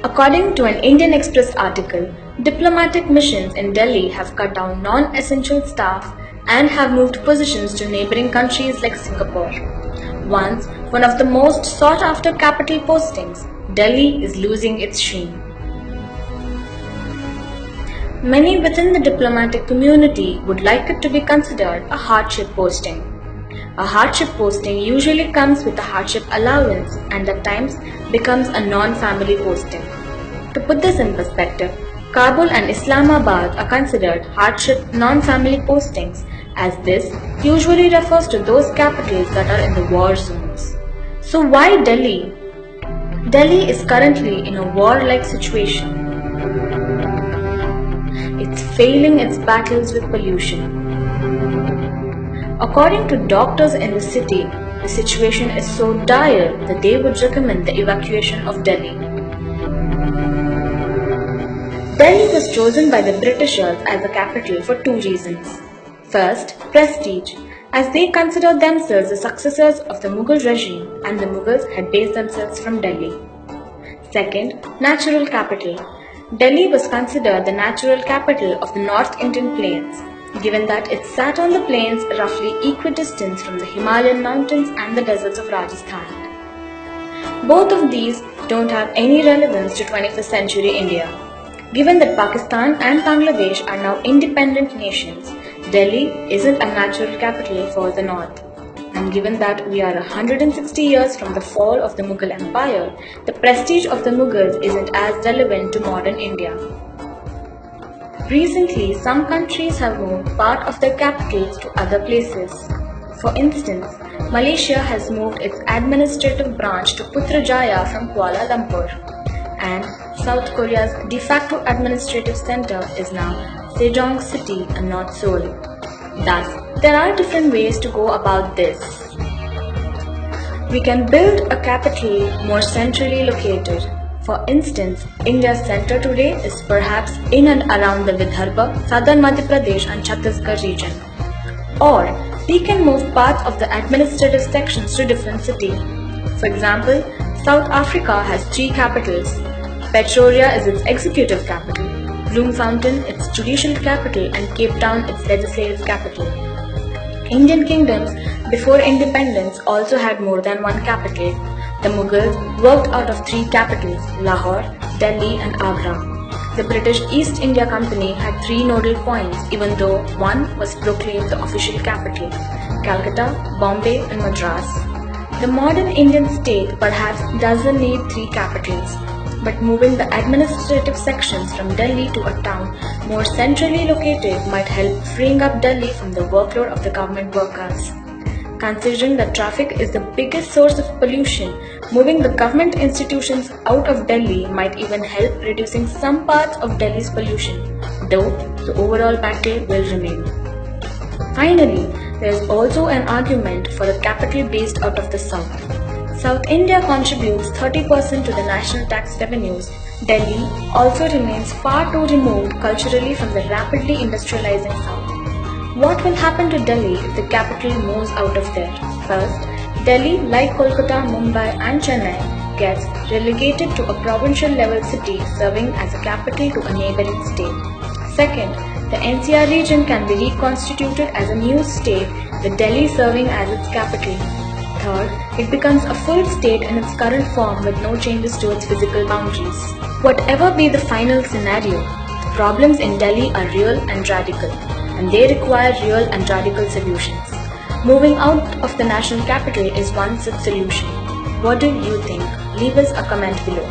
According to an Indian Express article, diplomatic missions in Delhi have cut down non-essential staff and have moved positions to neighboring countries like Singapore. Once one of the most sought-after capital postings, Delhi is losing its sheen. Many within the diplomatic community would like it to be considered a hardship posting. A hardship posting usually comes with a hardship allowance and at times becomes a non-family posting. To put this in perspective, Kabul and Islamabad are considered hardship non-family postings, as this usually refers to those capitals that are in the war zones. So why Delhi? Delhi is currently in a war-like situation. It's failing its battles with pollution. According to doctors in the city, the situation is so dire that they would recommend the evacuation of Delhi. Delhi was chosen by the Britishers as the capital for two reasons. First, prestige, as they considered themselves the successors of the Mughal regime and the Mughals had based themselves from Delhi. Second, natural capital. Delhi was considered the natural capital of the North Indian plains, given that it sat on the plains roughly equidistant from the Himalayan mountains and the deserts of Rajasthan. Both of these don't have any relevance to 21st century India. Given that Pakistan and Bangladesh are now independent nations, Delhi isn't a natural capital for the North. And given that we are 160 years from the fall of the Mughal Empire, the prestige of the Mughals isn't as relevant to modern India. Recently, some countries have moved part of their capitals to other places. For instance, Malaysia has moved its administrative branch to Putrajaya from Kuala Lumpur, and South Korea's de facto administrative center is now Sejong City and not Seoul. Thus, there are different ways to go about this. We can build a capital more centrally located. For instance, India's center today is perhaps in and around the Vidarbha, southern Madhya Pradesh and Chhattisgarh region. Or, we can move parts of the administrative sections to different cities. For example, South Africa has 3 capitals. Pretoria is its executive capital, Bloemfontein its judicial capital and Cape Town its legislative capital. Indian kingdoms before independence also had more than one capital. The Mughals worked out of 3 capitals, Lahore, Delhi and Agra. The British East India Company had 3 nodal points even though one was proclaimed the official capital, Calcutta, Bombay and Madras. The modern Indian state perhaps doesn't need 3 capitals, but moving the administrative sections from Delhi to a town more centrally located might help freeing up Delhi from the workload of the government workers. Considering that traffic is the biggest source of pollution, moving the government institutions out of Delhi might even help reducing some parts of Delhi's pollution, though the overall battle will remain. Finally, there is also an argument for a capital based out of the south. South India contributes 30% to the national tax revenues. Delhi also remains far too removed culturally from the rapidly industrializing south. What will happen to Delhi if the capital moves out of there? First, Delhi, like Kolkata, Mumbai and Chennai, gets relegated to a provincial level city serving as a capital to a neighboring state. Second, the NCR region can be reconstituted as a new state with Delhi serving as its capital. Third, it becomes a full state in its current form with no changes to its physical boundaries. Whatever be the final scenario, the problems in Delhi are real and radical, and they require real and radical solutions. Moving out of the national capital is one such solution. What do you think? Leave us a comment below.